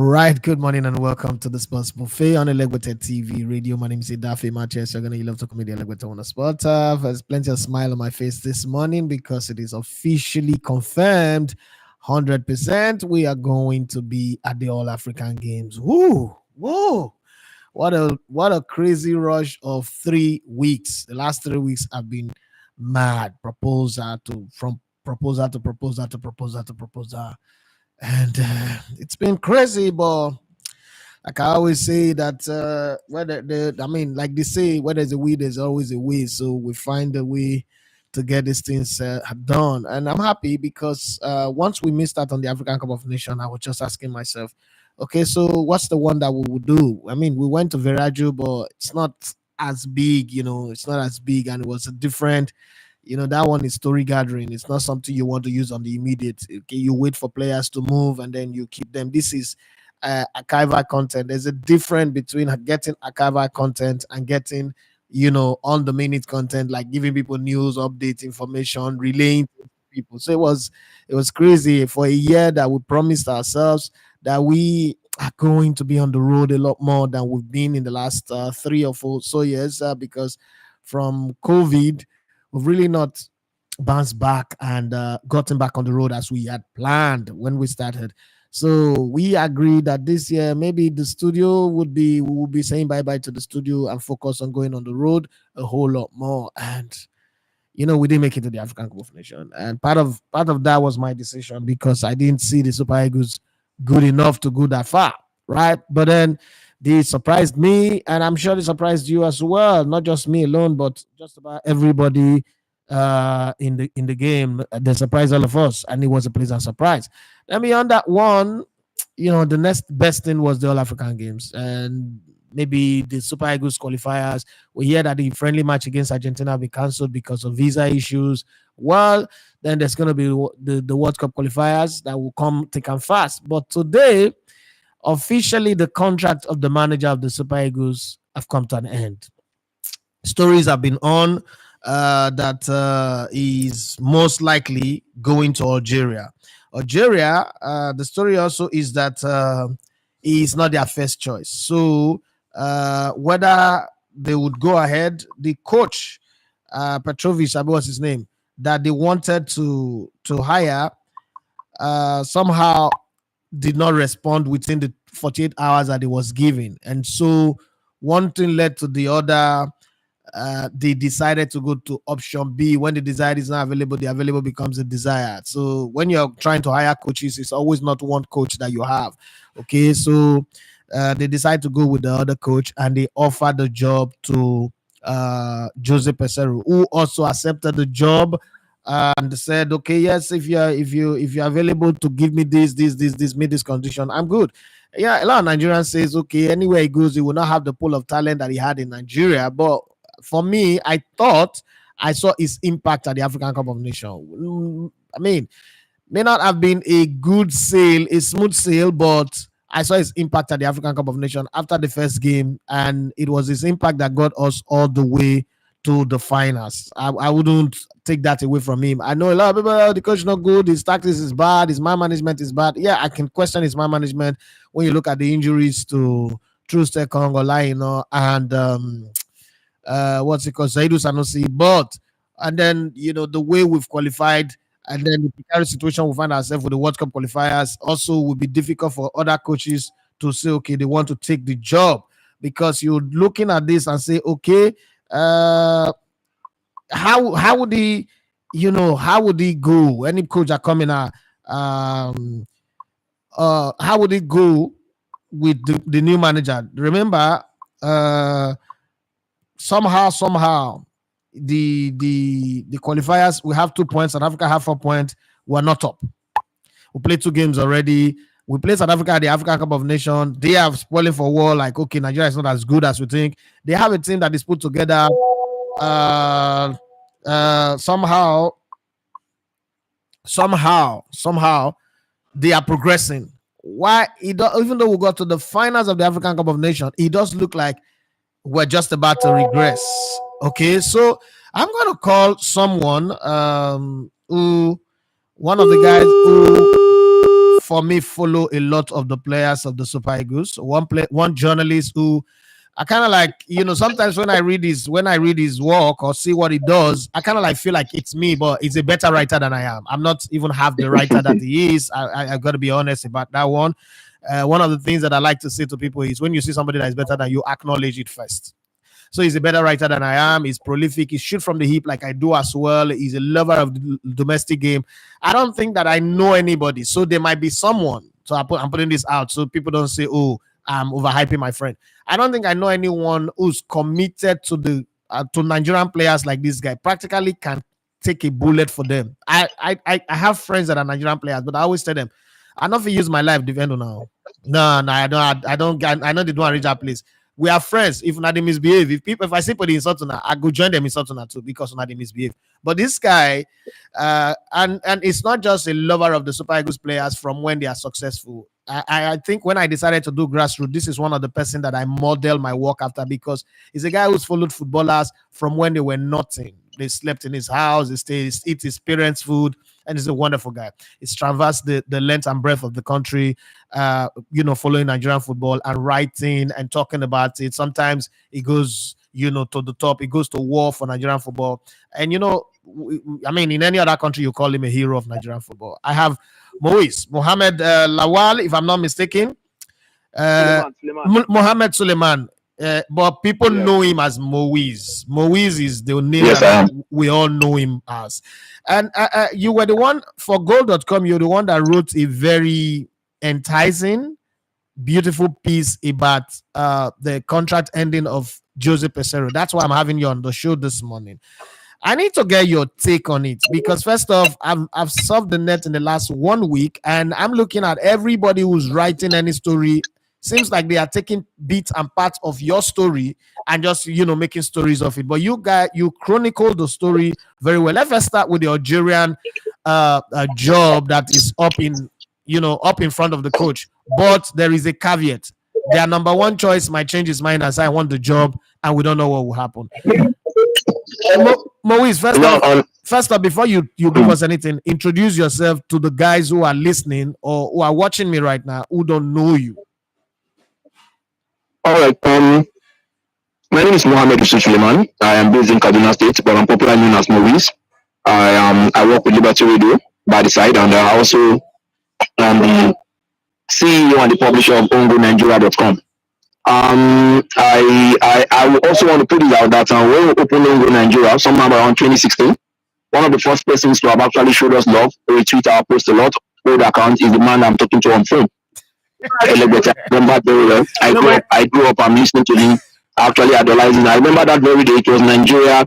Right, good morning and welcome to the Sports Buffet on Elegwete TV radio. My name is Idafe Matches. You're going to love to comedy Elegwete on the spot. There's plenty of smile on my face this morning because it is officially confirmed 100% we are going to be at the All African Games. Woo! Whoa! What a crazy rush of 3 weeks. The last 3 weeks have been mad. Proposal to proposal to proposal to proposal. And it's been crazy, but like I always say that like they say, where there's a way, there's always a way. So we find a way to get these things done, and I'm happy because once we missed out on the African Cup of Nations, I was just asking myself, okay, so what's the one that we would do? I mean, we went to Veraju, but it's not as big, it's not as big, and it was a different. That one is story gathering. It's not something you want to use on the immediate. Okay, you wait for players to move and then you keep them. This is archival content. There's a difference between getting archival content and getting, on the minute content, like giving people news, update, information, relaying to people. So it was crazy for a year that we promised ourselves that we are going to be on the road a lot more than we've been in the last 3 or 4 years because from COVID, we've really not bounced back and gotten back on the road as we had planned when we started. So we agreed that this year maybe the studio we would be saying bye bye to the studio and focus on going on the road a whole lot more. And we didn't make it to the African Cup of Nations, and part of that was my decision because I didn't see the Super Eagles good enough to go that far, right? But then they surprised me, and I'm sure they surprised you as well. Not just me alone, but just about everybody in the game. They surprised all of us, and it was a pleasant surprise. And beyond that one, the next best thing was the All African Games, and maybe the Super Eagles qualifiers. We hear that the friendly match against Argentina will be cancelled because of visa issues. Well, then there's going to be the World Cup qualifiers that will come thick and fast. But today, officially, the contract of the manager of the Super Eagles have come to an end. Stories have been on that is most likely going to Algeria. Algeria, the story also is that he is not their first choice. So whether they would go ahead, the coach, Petrovic, I was his name, that they wanted to hire, somehow did not respond within the 48 hours that he was given. And so one thing led to the other. They decided to go to option B. When the desired is not available, the available becomes a desired. So when you're trying to hire coaches, it's always not one coach that you have. Okay, so they decide to go with the other coach, and they offered the job to Jose Peseiro, who also accepted the job and said, "Okay, yes, if you're available to give me this, meet this condition, I'm good." Yeah, a lot of Nigerians says, "Okay, anywhere he goes, he will not have the pool of talent that he had in Nigeria." But for me, I thought I saw his impact at the African Cup of Nations. I mean, may not have been a good sail, a smooth sail, but I saw his impact at the African Cup of Nations after the first game, and it was his impact that got us all the way to the finals. I wouldn't take that away from him. I know a lot of people, "Oh, the coach is not good, his tactics is bad, his man management is bad." Yeah, I can question his man management when you look at the injuries to Trustekong, Olaino, and what's it called, Zaidu Sanusi. But and then the way we've qualified, and then the precarious situation we find ourselves with the World Cup qualifiers also would be difficult for other coaches to say, okay, they want to take the job, because you're looking at this and say, okay, how would he, how would he go? Any coach that coming out, how would he go with the new manager? Remember, somehow the qualifiers, we have 2 points, South Africa have 4 points. We're not up. We played 2 games already. We played South Africa at the African Cup of Nations. They have spoiling for war, like, okay, Nigeria is not as good as we think. They have a team that is put together. Somehow they are progressing. Why? Even though we got to the finals of the African Cup of Nations, it does look like we're just about to regress. Okay, so I'm going to call someone, one of the guys who for me, follow a lot of the players of the Super Eagles. One journalist who I kind of like, sometimes when I read his work or see what he does, I kind of like feel like it's me, but he's a better writer than I am. I'm not even half the writer that he is. I've got to be honest about that one. One of the things that I like to say to people is when you see somebody that is better than you, acknowledge it first. So he's a better writer than I am. He's prolific. He shoots from the hip like I do as well. He's a lover of the domestic game. I don't think that I know anybody. So there might be someone. So I'm putting this out so people don't say, "Oh, I'm overhyping my friend." I don't think I know anyone who's committed to the to Nigerian players like this guy. Practically can take a bullet for them. I have friends that are Nigerian players, but I always tell them, I not use my life defend now. No, I don't. I know they don't reach that place. We are friends. If not they misbehave, if I see people insult on, I go join them insult on too because not they misbehave. But this guy, and it's not just a lover of the Super Eagles players from when they are successful. I think when I decided to do grassroots, this is one of the person that I model my work after because he's a guy who's followed footballers from when they were nothing. They slept in his house, they eat his parents' food, and he's a wonderful guy. He's traversed the length and breadth of the country, following Nigerian football and writing and talking about it. Sometimes he goes, to the top. He goes to war for Nigerian football. And, in any other country, you call him a hero of Nigerian football. I have Mohammed Lawal, if I'm not mistaken. Mohammed Suleiman. But people know him as Moise. Moise is the name that we all know him as. And you were the one for goal.com, you're the one that wrote a very enticing, beautiful piece about the contract ending of Jose Peseiro. That's why I'm having you on the show this morning. I need to get your take on it because first off, I've surfed the net in the last 1 week and I'm looking at everybody who's writing any story. Seems like they are taking bits and parts of your story and just, making stories of it. But you chronicled the story very well. Let's start with the Algerian job that is up in front of the coach. But there is a caveat. Their number one choice might change his mind as I want the job and we don't know what will happen. Moise, first off, before you give us anything, introduce yourself to the guys who are listening or who are watching me right now who don't know you. All right. My name is Mohammed Suleiman. I am based in Kaduna State, but I'm popularly known as Maurice. I work with Liberty Radio by the side, and I also am the CEO and the publisher of OngoNigeria.com. I also want to put it out that when we opened Ongo Nigeria, sometime around 2016, one of the first persons to have actually showed us love, retweet our post a lot, old account is the man I'm talking to on phone. I remember very well. I grew up, I'm listening to him, actually idolizing. I remember that very day, it was Nigeria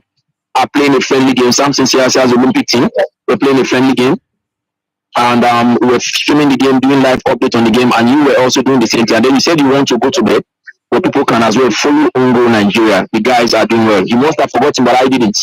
playing a friendly game. Samson Siasa's Olympic team were playing a friendly game. And we were streaming the game, doing live update on the game, and you were also doing the same thing. And then you said you want to go to bed, but people can as well follow Ongo Nigeria. The guys are doing well. You must have forgotten, but I didn't.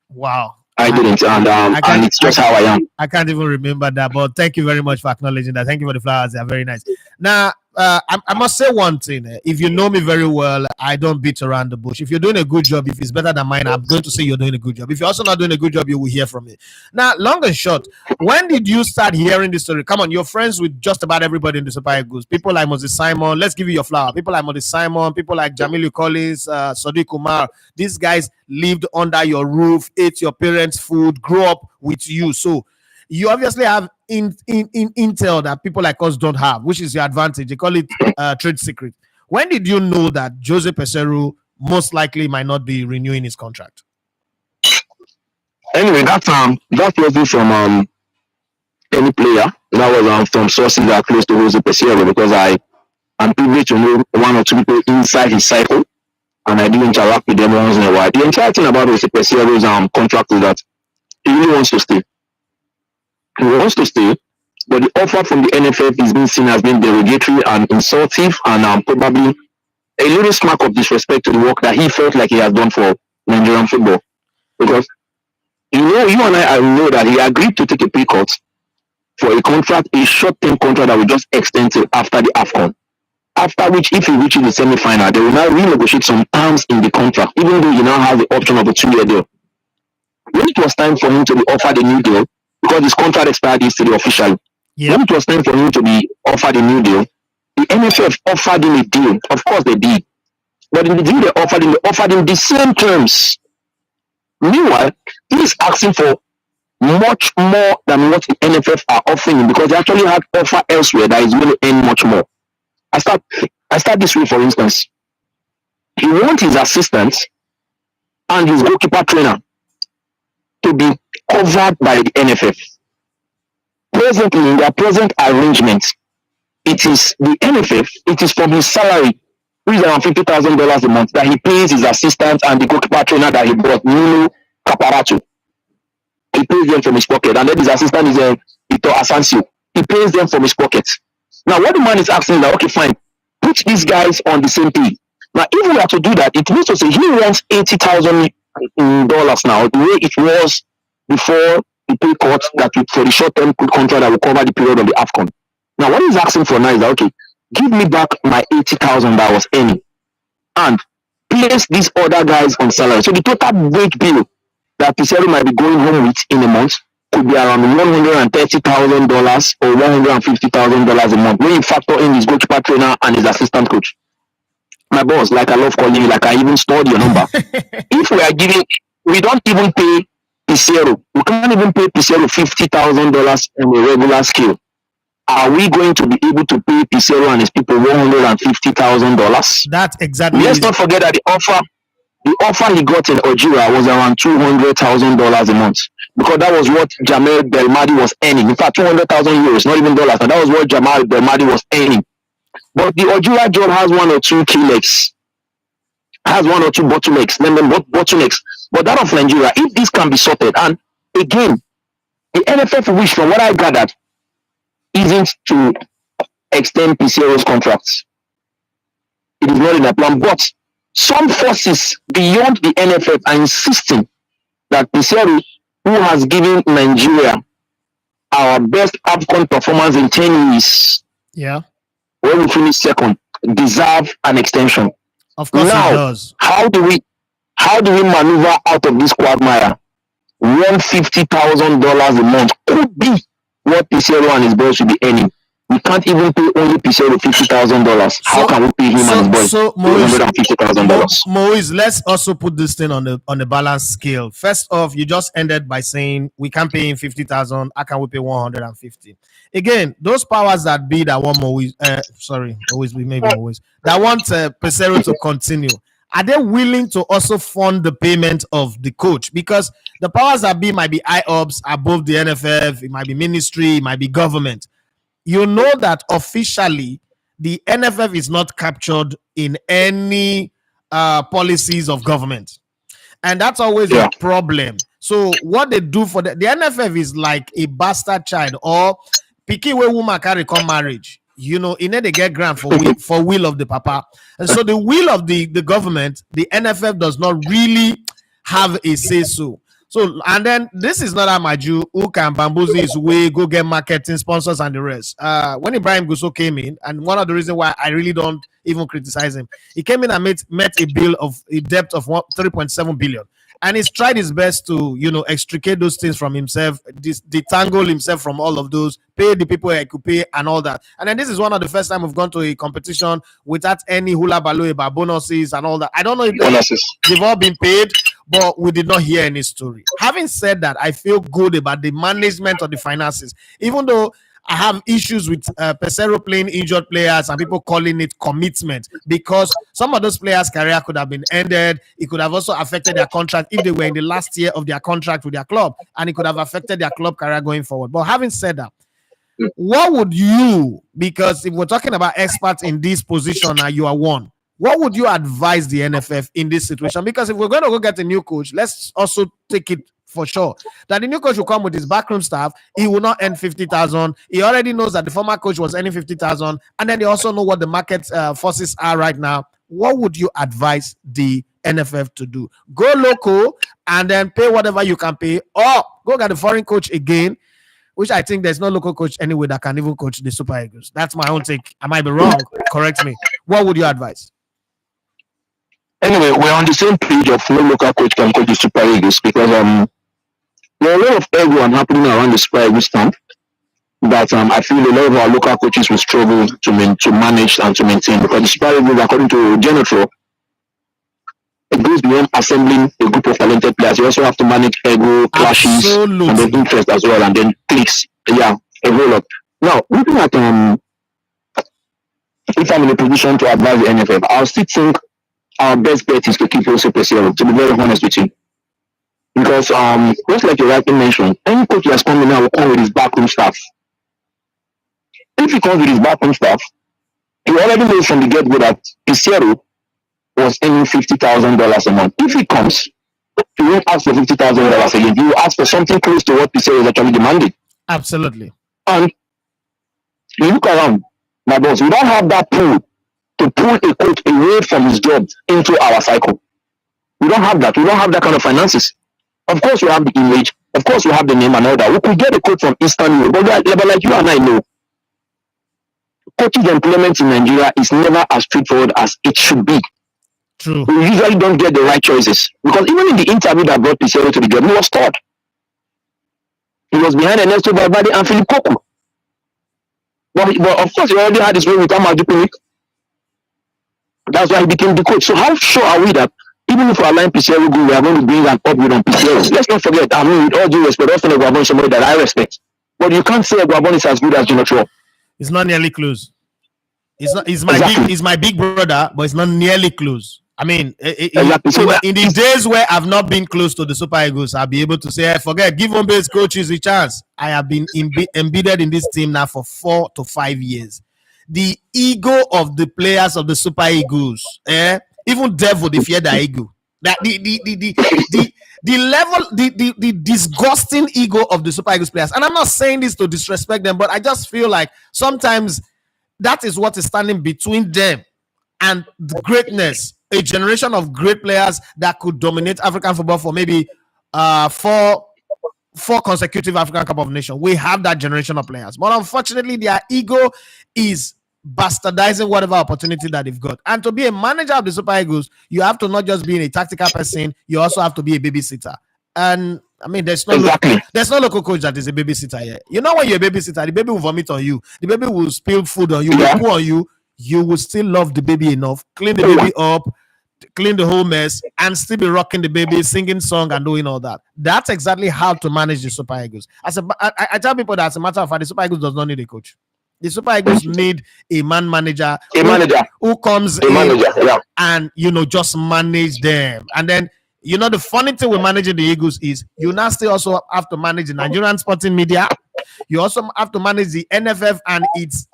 Wow. I didn't, and it's just how I am. I can't even remember that, but thank you very much for acknowledging that. Thank you for the flowers; they are very nice. Now, I must say one thing: if you know me very well, I don't beat around the bush. If you're doing a good job, if it's better than mine, I'm going to say you're doing a good job. If you're also not doing a good job, you will hear from me. Now, long and short, when did you start hearing this story? Come on, you're friends with just about everybody in the Super Eagles. People like Moses Simon. Let's give you your flower. People like Moses Simon. People like Jamilu Collins, Sadiq Kumar. These guys lived under your roof, ate your parents' food, grew up with you. So you obviously have in intel that people like us don't have, which is your advantage. They call it trade secret. When did you know that Jose Peseiro most likely might not be renewing his contract? Anyway, that wasn't from any player. That was from sources that are close to Jose Peseiro because I'm privileged to know one or two people inside his cycle, and I do interact with them once in a while. The entire thing about Jose Peseiro's contract is that he really wants to stay. He wants to stay, but the offer from the NFF is being seen as being derogatory and insultive and probably a little smack of disrespect to the work that he felt like he has done for Nigerian football. Because, you and I know that he agreed to take a pay cut for a contract, a short-term contract that will just extend till after the AFCON. After which, if he reaches the semi-final, they will now renegotiate some terms in the contract, even though he now has the option of a 2-year deal. When it was time for him to be offered a new deal, because his contract expired yesterday officially, Yep. When it was time for him to be offered a new deal, the NFF offered him a deal. Of course, they did. But in the deal they offered him the same terms. Meanwhile, he is asking for much more than what the NFF are offering him because they actually had offer elsewhere that is going to earn much more. I start this way, for instance. He wants his assistant and his goalkeeper trainer to be covered by the NFF. Presently, in their present arrangement, it is the NFF, it is from his salary, which is around $50,000 a month, that he pays his assistant and the goalkeeper trainer that he brought, Nuno Caparato. He pays them from his pocket, and then his assistant is Ito Asensio. He pays them from his pocket. Now, what the man is asking is that, okay, fine, put these guys on the same pay. Now, if we are to do that, it means to say he wants $80,000 now, the way it was before the pay cut that for the short-term contract that will cover the period of the AFCON. Now, what he's asking for now is that, okay, give me back my $80,000 that I was earning and place these other guys on salary. So the total wage bill that Peseiro might be going home with in a month could be around $130,000 or $150,000 a month when you factor in his goalkeeper trainer and his assistant coach. My boss, like I love calling you, like I even stored your number. If we don't even pay Peseiro, we can't even pay Peseiro $50,000 on a regular scale. Are we going to be able to pay Peseiro and his people $150,000? That's exactly. Let's not forget that the offer he got in Algeria was around $200,000 a month, because that was what Jamal Belmadi was earning. In fact, 200,000 euros, not even dollars. And that was what Jamal Belmadi was earning. But the Algeria job has one or two key legs, has one or two bottlenecks, bottlenecks. But that of Nigeria, if this can be sorted, and again, the NFF wish, from what I gathered, isn't to extend Peseiro's contracts. It is not in a plan, but some forces beyond the NFF are insisting that Peseiro, who has given Nigeria our best AFCON performance in 10 years, when we finish second, deserve an extension. Of course, now, it does. How do we maneuver out of this quagmire? $150,000 a month could be what Peseiro and his boys should be earning. We can't even pay only Peseiro $50,000. How can we pay him and his boys $150,000? Moise, let's also put this thing on the balance scale. First off, you just ended by saying we can't pay him $50,000. How can we pay 150? Again, those powers that be that want Moise, that want Peseiro to continue, are they willing to also fund the payment of the coach? Because the powers that be might be IOPS above the NFF, it might be ministry, it might be government. You know that officially the NFF is not captured in any policies of government. And that's always a problem. So what they do for the NFF is like a bastard child, or picky way woman carry come marriage. You know, in they get grant for will of the papa. And so the will of the government, the NFF does not really have a say so. So, and then this is not Amaju who can bamboozle his way, go get marketing sponsors and the rest. When Ibrahim Gusso came in, and one of the reasons why I really don't even criticize him, he came in and met a bill of a debt of 3.7 billion. And he's tried his best to, extricate those things from himself, detangle himself from all of those, pay the people he could pay and all that. And then this is one of the first time we've gone to a competition without any hula baloo about bonuses and all that. I don't know if they've all been paid, but we did not hear any story. Having said that, I feel good about the management of the finances, even though I have issues with Peseiro playing injured players and people calling it commitment, because some of those players' career could have been ended. It could have also affected their contract if they were in the last year of their contract with their club, and it could have affected their club career going forward. But having said that, what would you, because if we're talking about experts in this position and you are one, what would you advise the NFF in this situation? Because if we're going to go get a new coach, let's also take it for sure that the new coach will come with his backroom staff. He will not earn 50,000. He already knows that the former coach was earning 50,000, and then they also know what the market forces are right now. What would you advise the NFF to do? Go local and then pay whatever you can pay, or go get a foreign coach again, which I think there's no local coach anyway that can even coach the Super Eagles. That's my own take. I might be wrong. Correct me. What would you advise? Anyway, we're on the same page of no local coach can coach the Super Eagles, because there are a lot of everyone happening around the Super Eagles camp. that I feel a lot of our local coaches will struggle to manage and to maintain, because the Super Eagles, according to Genotro, it goes beyond assembling a group of talented players. You also have to manage ego, clashes, and then interest as well, and then cliques. Yeah, a whole lot. Now, looking at if I'm in a position to advise the NFF, I'll still think our best bet is to keep Jose Peseiro, to be very honest with you. Because just like you rightly mentioned, any coach that's coming now will come with his backroom staff. If he comes with his backroom staff, he already knows from the get-go that Peseiro was earning $50,000 a month. If he comes, he won't ask for $50,000 again. He will ask for something close to what Peseiro is actually demanding. Absolutely. And you look around, my boss, we don't have that pool to pull a coach away from his job into our cycle. We don't have that. We don't have that kind of finances. Of course, we have the image. Of course, we have the name and all that. We could get a coach from Eastern Europe, but like you and I know, coaching employment in Nigeria is never as straightforward as it should be. True. We usually don't get the right choices, because even in the interview that brought Peseiro to the game, he was third. He was behind Ernesto Valverde and Philip Cocu. But of course, he already had his way with Amadou Pinnick. That's why he became the coach. So how sure are we that even if we align Peseiro good, we are going to bring an upgrade on Peseiro? Let's not forget, I mean, with all due respect, often Guabon is somebody that I respect. But you can't say Guabon is as good as Genotro. It's not nearly close. It's my big brother, but it's not nearly close. I mean, in the days where I've not been close to the Super Eagles, I'll be able to say, forget, give home base coaches a chance. I have been embedded in this team now for 4 to 5 years. The ego of the players of the Super Eagles, even devil, they fear the ego. That the level, the disgusting ego of the Super Eagles players. And I'm not saying this to disrespect them, but I just feel like sometimes that is what is standing between them and the greatness. A generation of great players that could dominate African football for maybe four consecutive African Cup of Nations. We have that generation of players, but unfortunately, their ego is bastardizing whatever opportunity that they've got. And to be a manager of the Super Eagles, you have to not just be a tactical person; you also have to be a babysitter. And I mean, there's no local coach that is a babysitter here. You know, when you're a babysitter, the baby will vomit on you, the baby will spill food on you, will poo on you. You will still love the baby enough, clean the baby up, clean the whole mess, and still be rocking the baby, singing song and doing all that. That's exactly how to manage the Super Eagles. I tell people that as a matter of fact, the Super Eagles does not need a coach. The Super Eagles need a manager who comes in and, just manage them. And then, the funny thing with managing the Eagles is you now still also have to manage the Nigerian sporting media. You also have to manage the NFF and its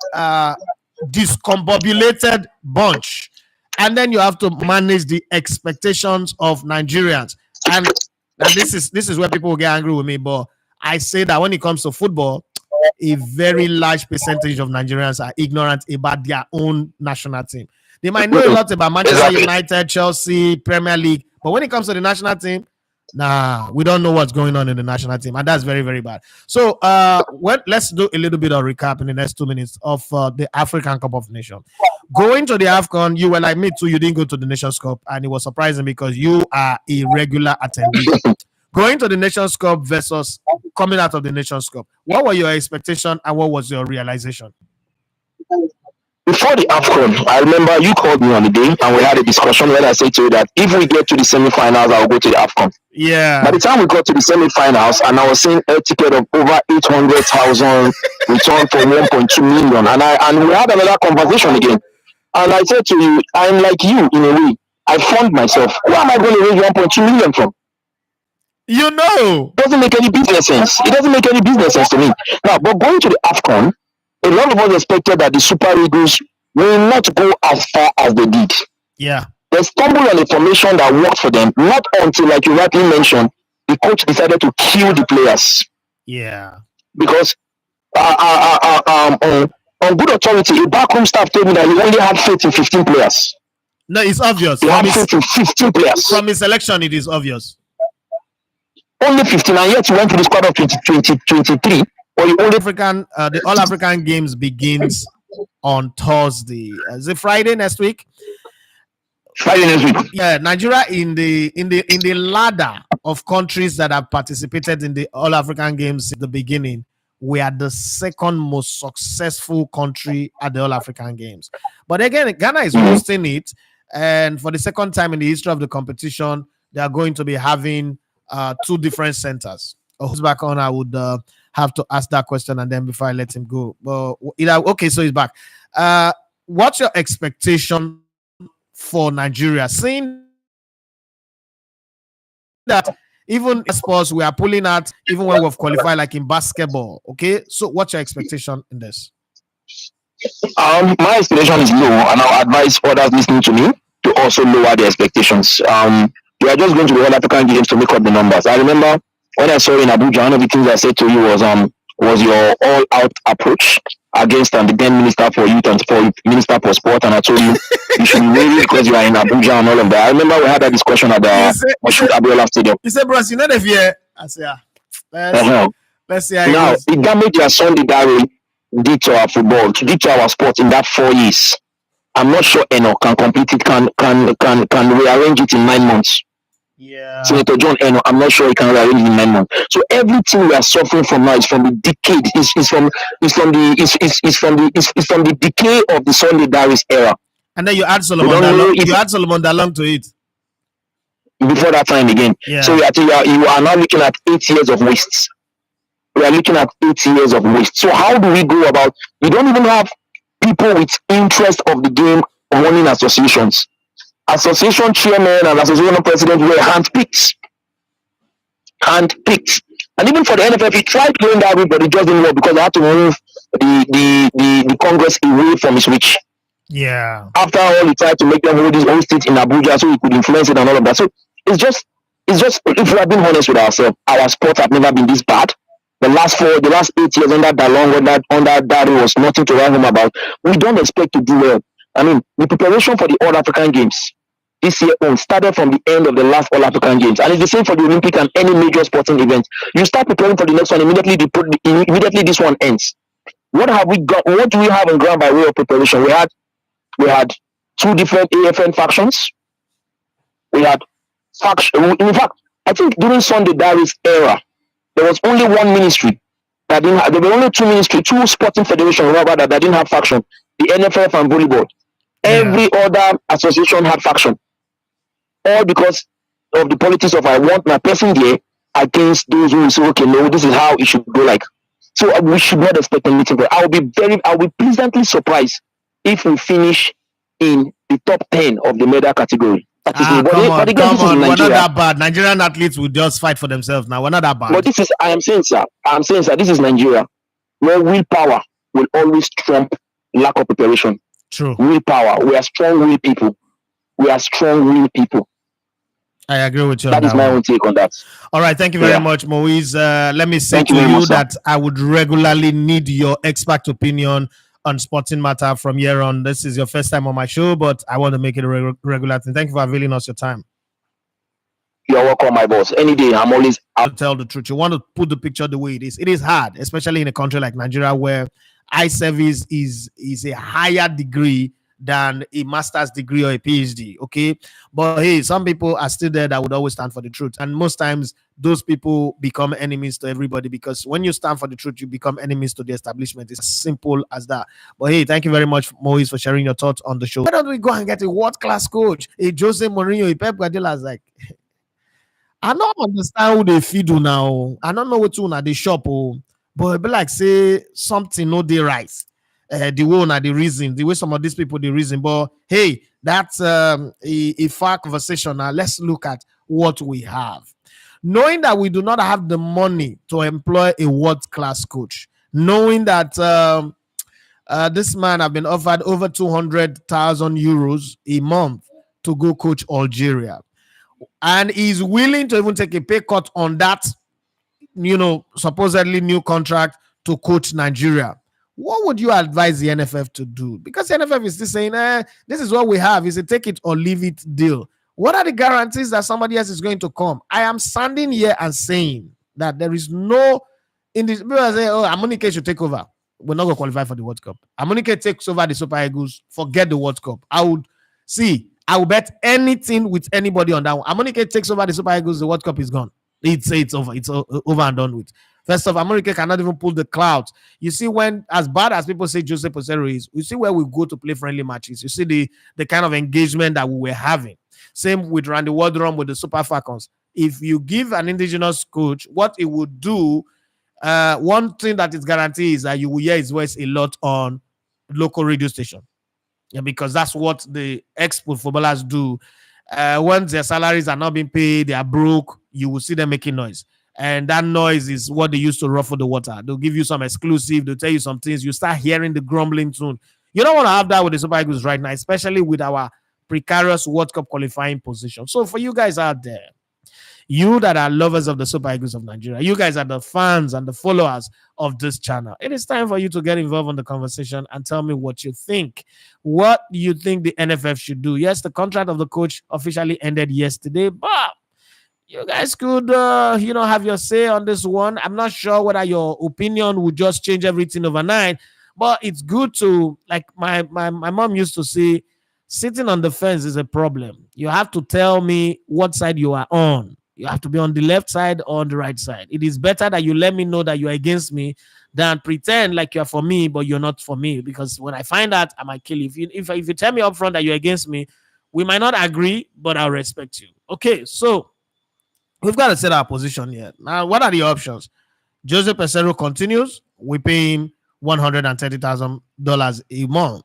discombobulated bunch, and then you have to manage the expectations of Nigerians. And this is where people will get angry with me, but I say that when it comes to football, a very large percentage of Nigerians are ignorant about their own national team. They might know a lot about Manchester United, Chelsea, Premier League, but when it comes to the national team, we don't know what's going on in the national team, and that's very, very bad. So let's do a little bit of recap in the next 2 minutes of the African Cup of Nations. Going to the AFCON, you were like me too, you didn't go to the Nations Cup, and it was surprising because you are a regular attendee. Going to the Nations Cup versus coming out of the Nations Cup, what were your expectations and what was your realization? Before the AFCON, I remember you called me on the day and we had a discussion where I said to you that if we get to the semi-finals, I'll go to the AFCON. Yeah. By the time we got to the semi-finals, and I was seeing a ticket of over 800,000 returned for 1.2 million, and we had another conversation again. And I said to you, I'm like you in a way. I fund myself. Where am I going to raise 1.2 million from? It doesn't make any business sense. It doesn't make any business sense to me. Now, but going to the AFCON, a lot of us expected that the Super Eagles will not go as far as they did. Yeah. They stumbled on a formation that worked for them, not until, like you rightly mentioned, the coach decided to kill the players. Yeah. Because on good authority, a backroom staff told me that he only had faith in 15 players. No, it's obvious. He had faith in 15 players. From his selection, it is obvious. Only 15, and yet he went to the squad of 2023. The All African Games begins on Thursday. Is it Friday next week? Friday next week. Yeah, Nigeria in the ladder of countries that have participated in the All African Games at the beginning. we are the second most successful country at the All African Games. But again, Ghana is hosting it, and for the second time in the history of the competition, they are going to be having two different centers. Who's back on? I would have to ask that question, and then before I let him go. But okay, so he's back. What's your expectation for Nigeria? Seeing that even sports we are pulling out, even when we've qualified, like in basketball. Okay, so what's your expectation in this? My expectation is low, and I'll advise others listening to me to also lower their expectations. We are just going to the All African Games to make up the numbers. I remember when I saw you in Abuja, one of the things I said to you was your all-out approach against the then Minister for Youth and for Minister for Sport, and I told you you should be wary because you are in Abuja and all of that. I remember we had that discussion at the Moshood Abiola Stadium. You said, bros, you know the fear. I said, let's see how now the damage that Sunday Dare did to our football, did to our sport in that 4 years. I'm not sure Eno can complete it, can rearrange it in 9 months. Yeah. Senator John Eno, I'm not sure he can rearrange it in 9 months. So everything we are suffering from now is from the decay. Is from the decay of the Sunday Darius era. And then you add Solomon Dalong to it. Before that time again. Yeah. So you are now looking at 8 years of wastes. We are looking at 8 years of waste. So how do we go about? We don't even have people with interest of the game running associations. Association chairman and association president were handpicked. And even for the NFF, he tried going that route, but it just didn't work because they had to move the Congress away from his reach. Yeah. After all, he tried to make them hold his own state in Abuja so he could influence it and all of that. So it's just if we are being honest with ourselves, our sport have never been this bad. The last 8 years under Dalong, under Dari was nothing to write home about. We don't expect to do well. I mean, the preparation for the All African Games this year started from the end of the last All African Games, and it's the same for the Olympic and any major sporting event. You start preparing for the next one immediately this one ends. What have we got? What do we have on ground by way of preparation? We had two different AFN factions. We had faction. In fact, I think during Sunday Darius era, there was only one ministry that didn't have, there were only two sporting federations that didn't have faction. The NFF and volleyball. Yeah. Every other association had faction. All because of the politics of I want my person there against those who say, okay, no, this is how it should go like. So we should not expect anything. But I'll be pleasantly surprised if we finish in the top 10 of the medal category. Come on. We're not that bad. Nigerian athletes will just fight for themselves now. We're not that bad. But I am saying, sir, this is Nigeria, where willpower will always trump lack of preparation. True. Willpower. We are strong-willed people. I agree with you. That is my own take on that. All right. Thank you very much, Moise. Let me say to you that I would regularly need your expert opinion on sporting matter from here on. This is your first time on my show, but I want to make it a regular thing. Thank you for availing us your time. You're welcome, my boss. Any day, I'm always out to tell the truth. You want to put the picture the way it is. It is hard, especially in a country like Nigeria, where eye service is a higher degree than a master's degree or a PhD. Okay, but hey, some people are still there that would always stand for the truth, and most times those people become enemies to everybody, because when you stand for the truth, you become enemies to the establishment. It's as simple as that. But hey, thank you very much, Moise, for sharing your thoughts on the show. Why don't we go and get a world-class coach, a Jose Mourinho, a Pep Guardiola? Like, I don't understand who they feed you now. I don't know what to at the shop, but it be like say something no dey right. The one are the reason, the way some of these people the reason. But hey, that's a far conversation. Now let's look at what we have. Knowing that we do not have the money to employ a world-class coach, knowing that this man have been offered over 200,000 euros a month to go coach Algeria, and he's willing to even take a pay cut on that, supposedly new contract to coach Nigeria. What would you advise the NFF to do? Because the NFF is still saying, this is what we have. It's a take it or leave it deal. What are the guarantees that somebody else is going to come? I am standing here and saying that there is no, in this, people are saying, Amunike should take over. We're not going to qualify for the World Cup. Amunike takes over the Super Eagles. Forget the World Cup. I will bet anything with anybody on that one. Amunike takes over the Super Eagles. The World Cup is gone. It's over. It's over and done with. First off, America cannot even pull the clouds. You see, when as bad as people say Jose Peseiro is, you see where we go to play friendly matches. You see the kind of engagement that we were having. Same with Randy Wardrum with the Super Falcons. If you give an indigenous coach, what it would do, one thing that is guaranteed is that you will hear his voice a lot on local radio station. Yeah, because that's what the ex-pro footballers do. Once their salaries are not being paid, they are broke, you will see them making noise. And that noise is what they use to ruffle the water. They'll give you some exclusive, they'll tell you some things. You start hearing the grumbling tune. You don't want to have that with the Super Eagles right now, especially with our precarious World Cup qualifying position. So for you guys out there, you that are lovers of the Super Eagles of Nigeria, you guys are the fans and the followers of this channel. It is time for you to get involved in the conversation and tell me what you think. What do you think the NFF should do? Yes, the contract of the coach officially ended yesterday, but you guys could, have your say on this one. I'm not sure whether your opinion would just change everything overnight, but it's good to, like my mom used to say, sitting on the fence is a problem. You have to tell me what side you are on. You have to be on the left side or on the right side. It is better that you let me know that you're against me than pretend like you're for me, but you're not for me. Because when I find out, I might kill you. If you tell me up front that you're against me, we might not agree, but I'll respect you. Okay, so we've got to set our position here. Now, what are the options? Jose Peseiro continues. We pay him $130,000 a month,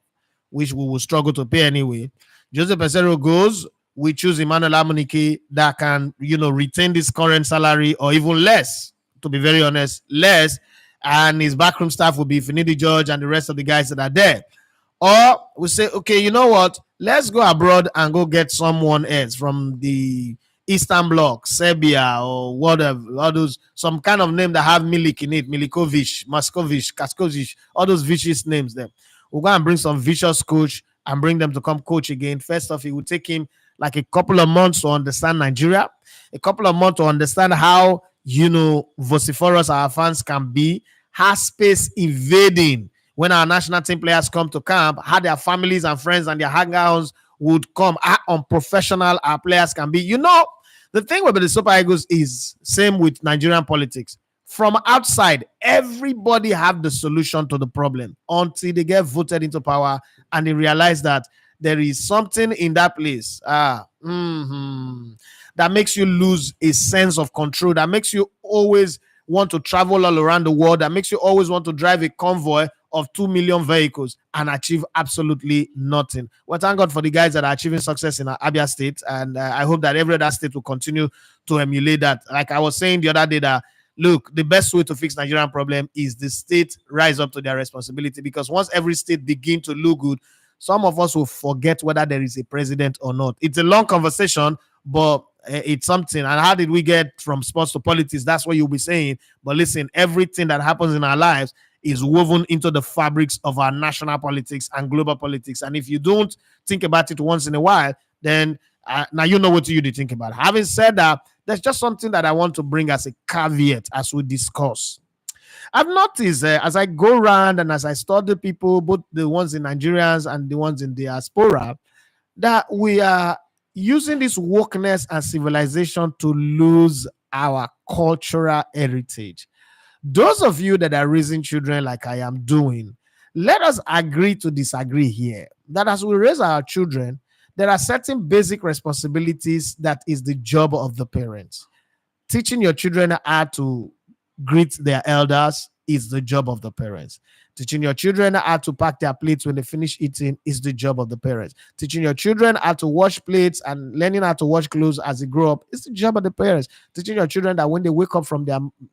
which we will struggle to pay anyway. Jose Peseiro goes. We choose Emmanuel Amunike that can, retain this current salary or even less, to be very honest, less. And his backroom staff will be Finidi George and the rest of the guys that are there. Or we say, okay, you know what? Let's go abroad and go get someone else from the Eastern Bloc, Serbia, or whatever, all those, some kind of name that have Milik in it, Milikovic, Maskovic, Kaskovic, all those vicious names there. We'll go and bring some vicious coach and bring them to come coach again. First off, it will take him like a couple of months to understand Nigeria, a couple of months to understand how, vociferous our fans can be, how space invading when our national team players come to camp, how their families and friends and their hangouts would come, how unprofessional our players can be. The thing with the Super Eagles is same with Nigerian politics. From outside, everybody have the solution to the problem until they get voted into power and they realize that there is something in that place that makes you lose a sense of control, that makes you always want to travel all around the world, that makes you always want to drive a convoy of 2 million vehicles and achieve absolutely nothing. Well, thank God for the guys that are achieving success in Abia State, and I hope that every other state will continue to emulate that. Like I was saying the other day, that look, the best way to fix Nigerian problem is the state rise up to their responsibility, because once every state begin to look good, some of us will forget whether there is a president or not. It's a long conversation, but it's something. And how did we get from sports to politics? That's what you'll be saying. But listen, everything that happens in our lives is woven into the fabrics of our national politics and global politics. And if you don't think about it once in a while, then now you know what you think about. Having said that, there's just something that I want to bring as a caveat as we discuss. I've noticed as I go around and as I study people, both the ones in Nigerians and the ones in diaspora, that we are using this wokeness and civilization to lose our cultural heritage. Those of you that are raising children like I am doing, let us agree to disagree here. That as we raise our children, there are certain basic responsibilities that is the job of the parents. Teaching your children how to greet their elders is the job of the parents. Teaching your children how to pack their plates when they finish eating is the job of the parents. Teaching your children how to wash plates and learning how to wash clothes as they grow up is the job of the parents. Teaching your children that when they wake up from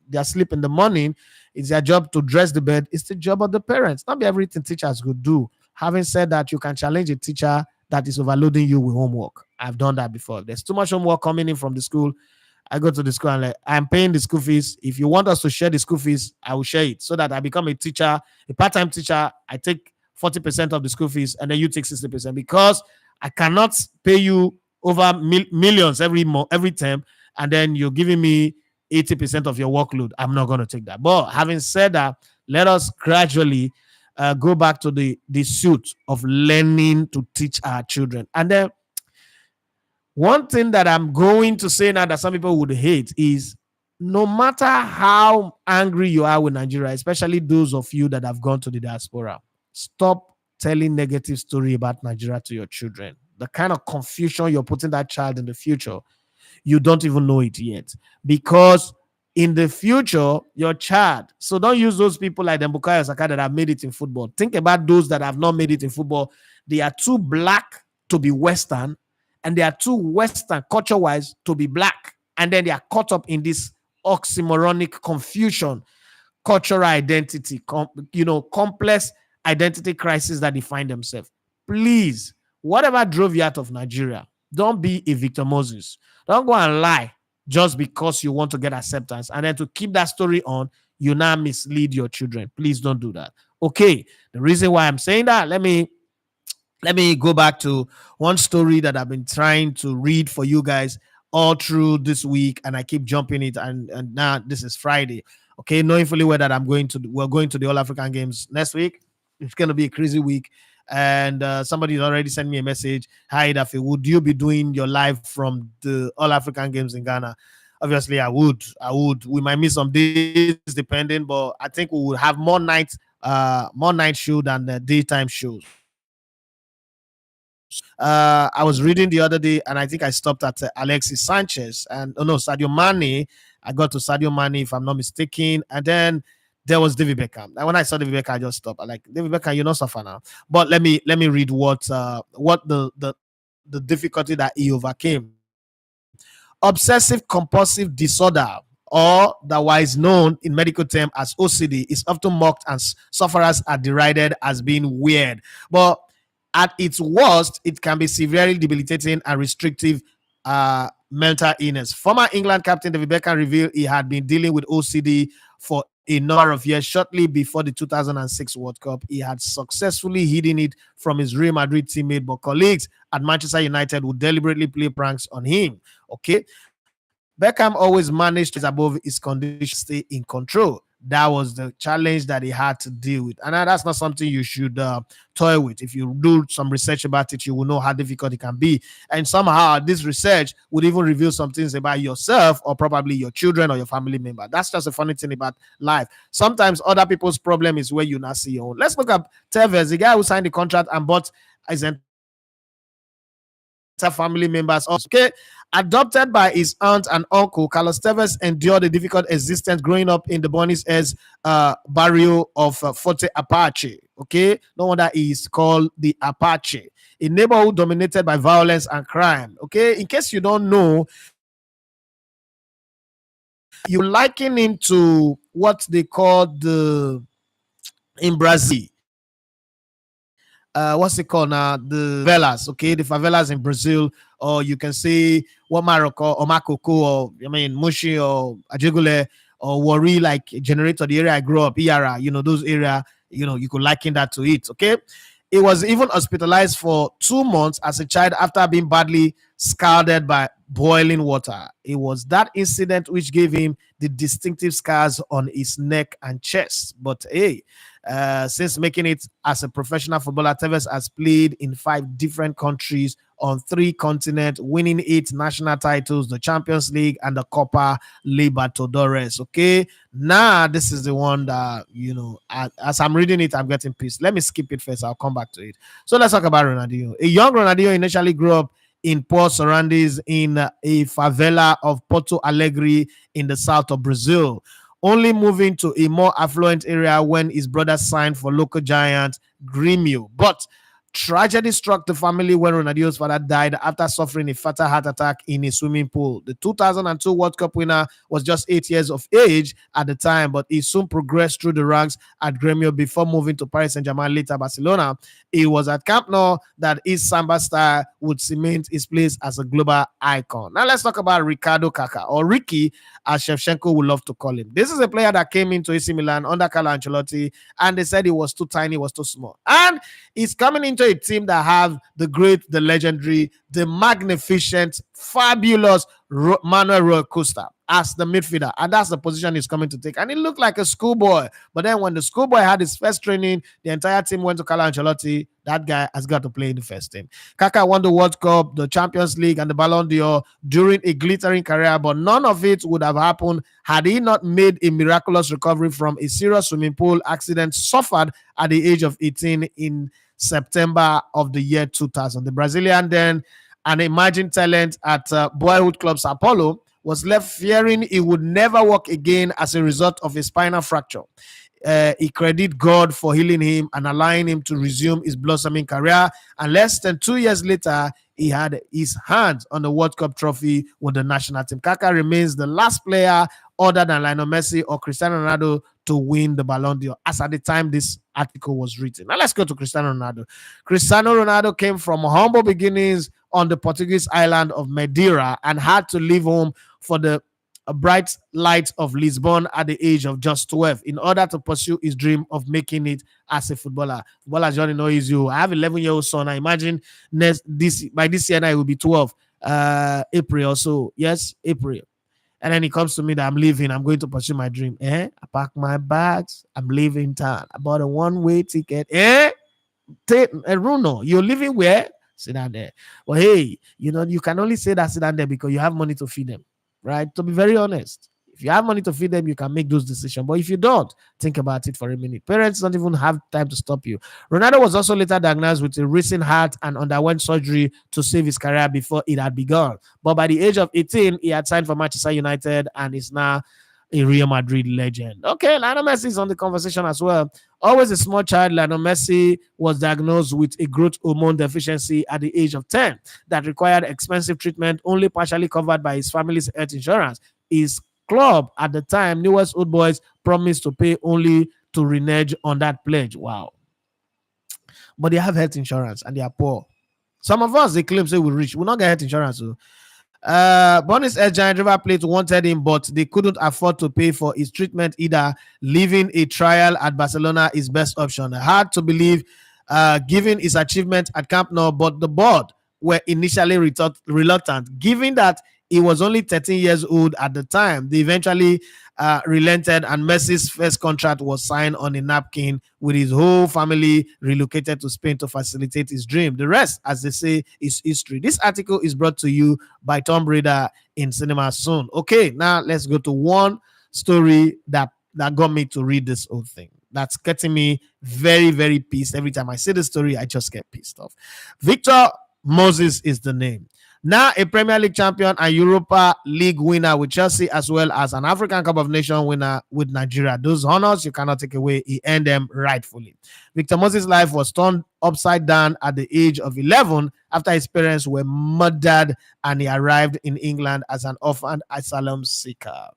their sleep in the morning, it's their job to dress the bed. It's the job of the parents. Not be everything teachers could do. Having said that, you can challenge a teacher that is overloading you with homework. I've done that before. There's too much homework coming in from the school. I go to the school and I'm paying the school fees. If you want us to share the school fees, I will share it so that I become a teacher, a part-time teacher. I take 40% of the school fees and then you take 60%, because I cannot pay you over millions every term and then you're giving me 80% of your workload. I'm not going to take that. But having said that, let us gradually go back to the suit of learning to teach our children. And then one thing that I'm going to say now that some people would hate is no matter how angry you are with Nigeria, especially those of you that have gone to the diaspora, stop telling negative story about Nigeria to your children. The kind of confusion you're putting that child in the future, you don't even know it yet. Because in the future, your child, so don't use those people like Bukayo Saka that have made it in football. Think about those that have not made it in football. They are too black to be Western, and they are too Western culture wise to be black. And then they are caught up in this oxymoronic confusion, cultural identity, complex identity crisis that they find themselves. Please, whatever drove you out of Nigeria, don't be a Victor Moses. Don't go and lie just because you want to get acceptance. And then to keep that story on, you now mislead your children. Please don't do that. Okay. The reason why I'm saying that, let me go back to one story that I've been trying to read for you guys all through this week, and I keep jumping it. And now this is Friday. Okay, knowing fully well that we're going to the All African Games next week. It's gonna be a crazy week. And somebody already sent me a message. Hi, Daffy, would you be doing your live from the All African Games in Ghana? Obviously, I would. We might miss some days depending, but I think we will have more night show than the daytime shows. I was reading the other day, and I think I stopped at Alexis Sanchez and Sadio Mane. I got to Sadio Mane, if I'm not mistaken, and then there was David Beckham. And when I saw David Beckham, I just stopped. I like David Beckham, you're not suffer now. But let me read what the difficulty that he overcame. Obsessive compulsive disorder, or otherwise known in medical term as OCD, is often mocked and sufferers are derided as being weird. But at its worst, it can be severely debilitating and restrictive mental illness. Former England captain David Beckham revealed he had been dealing with OCD for a number of years. Shortly before the 2006 World Cup, he had successfully hidden it from his Real Madrid teammate, but colleagues at Manchester United would deliberately play pranks on him. Okay, Beckham always managed to rise above his condition, stay in control. That was the challenge that he had to deal with, and that's not something you should toy with. If you do some research about it, you will know how difficult it can be. And somehow, this research would even reveal some things about yourself, or probably your children or your family member. That's just a funny thing about life. Sometimes other people's problem is where you not see your own. Let's look at Tevez, the guy who signed the contract and bought his entire family members also. Okay, adopted by his aunt and uncle, Carlos Tevez endured a difficult existence growing up in the Buenos Aires barrio of Forte Apache. Okay, no wonder he is called the Apache, a neighborhood dominated by violence and crime. Okay, in case you don't know, you liken into what they call in Brazil, what's it called now? The favelas, okay, the favelas in Brazil, or you can say what Morocco or Makoko, or I mean Mushi or Ajegule or Wari, like generator, the area I grew up, Iara, those area, you could liken that to it. Okay. He was even hospitalized for 2 months as a child after being badly scalded by boiling water. It was that incident which gave him the distinctive scars on his neck and chest. But hey, since making it as a professional footballer, Tevez has played in 5 different countries on 3 continents, winning 8 national titles, the Champions League and the Copa Libertadores. Okay, now this is the one that as I'm reading it, I'm getting pissed. Let me skip it first. I'll come back to it. So let's talk about Ronaldinho. A young Ronaldinho initially grew up in poor surroundings in a favela of Porto Alegre in the south of Brazil, only moving to a more affluent area when his brother signed for local giant Grêmio. But tragedy struck the family when Ronaldinho's father died after suffering a fatal heart attack in a swimming pool. The 2002 World Cup winner was just 8 years of age at the time, but he soon progressed through the ranks at Grêmio before moving to Paris Saint-Germain, later Barcelona. It was at Camp Nou that his Samba style would cement his place as a global icon. Now let's talk about Ricardo Kaká, or Ricky, as Shevchenko would love to call him. This is a player that came into AC Milan under Carlo Ancelotti, and they said he was too tiny, he was too small. And he's coming into feature a team that have the great, the legendary, the magnificent, fabulous Manuel Roy Costa as the midfielder, and that's the position he's coming to take. And it looked like a schoolboy, but then when the schoolboy had his first training, the entire team went to Carlo Ancelotti. That guy has got to play in the first team. Kaka won the World Cup, the Champions League, and the Ballon d'Or during a glittering career, but none of it would have happened had he not made a miraculous recovery from a serious swimming pool accident suffered at the age of 18 in September of the year 2000. The Brazilian, then an emerging talent at boyhood club Sao Paulo, was left fearing he would never walk again as a result of a spinal fracture. He credited God for healing him and allowing him to resume his blossoming career. And less than 2 years later, he had his hands on the World Cup trophy with the national team. Kaka remains the last player other than Lionel Messi or Cristiano Ronaldo to win the Ballon d'Or, as at the time this article was written. Now let's go to Cristiano Ronaldo. Cristiano Ronaldo came from humble beginnings on the Portuguese island of Madeira and had to leave home for the bright lights of Lisbon at the age of just 12 in order to pursue his dream of making it as a footballer. Footballers Johnny knows you. I have 11-year-old son. I imagine by this year I will be 12. April or so. Yes, April. And then he comes to me that I'm leaving. I'm going to pursue my dream. I pack my bags. I'm leaving town. I bought a one-way ticket. Bruno, you're living where? Sit down there. Well, hey, you can only say that sit down there because you have money to feed them. Right? To be very honest, if you have money to feed them, you can make those decisions. But if you don't, think about it for a minute. Parents don't even have time to stop you. Ronaldo was also later diagnosed with a racing heart and underwent surgery to save his career before it had begun. But by the age of 18, he had signed for Manchester United and is now a Real Madrid legend. Okay, Lionel Messi is on the conversation as well. Always a small child, Lionel Messi was diagnosed with a growth hormone deficiency at the age of 10 that required expensive treatment only partially covered by his family's health insurance. His club at the time, Newell's Old Boys, promised to pay only to renege on that pledge. Wow. But they have health insurance and they are poor. Some of us, they claim say we're rich. We'll not get health insurance. So. Bonnie's ex Giant River Plate wanted him, but they couldn't afford to pay for his treatment either, leaving a trial at Barcelona his best option. Hard to believe, given his achievement at Camp Nou, but the board were initially reluctant, given that he was only 13 years old at the time. They eventually relented, and Messi's first contract was signed on a napkin with his whole family relocated to Spain to facilitate his dream. The rest, as they say, is history. This article is brought to you by Tom Brady in cinema soon. Okay, now let's go to one story that got me to read this whole thing. That's getting me very, very pissed. Every time I see the story, I just get pissed off. Victor Moses is the name. Now a Premier League champion and Europa League winner with Chelsea, as well as an African Cup of Nations winner with Nigeria. Those honors you cannot take away. He earned them rightfully. Victor Moses' life was turned upside down at the age of 11 after his parents were murdered and he arrived in England as an orphan asylum seeker.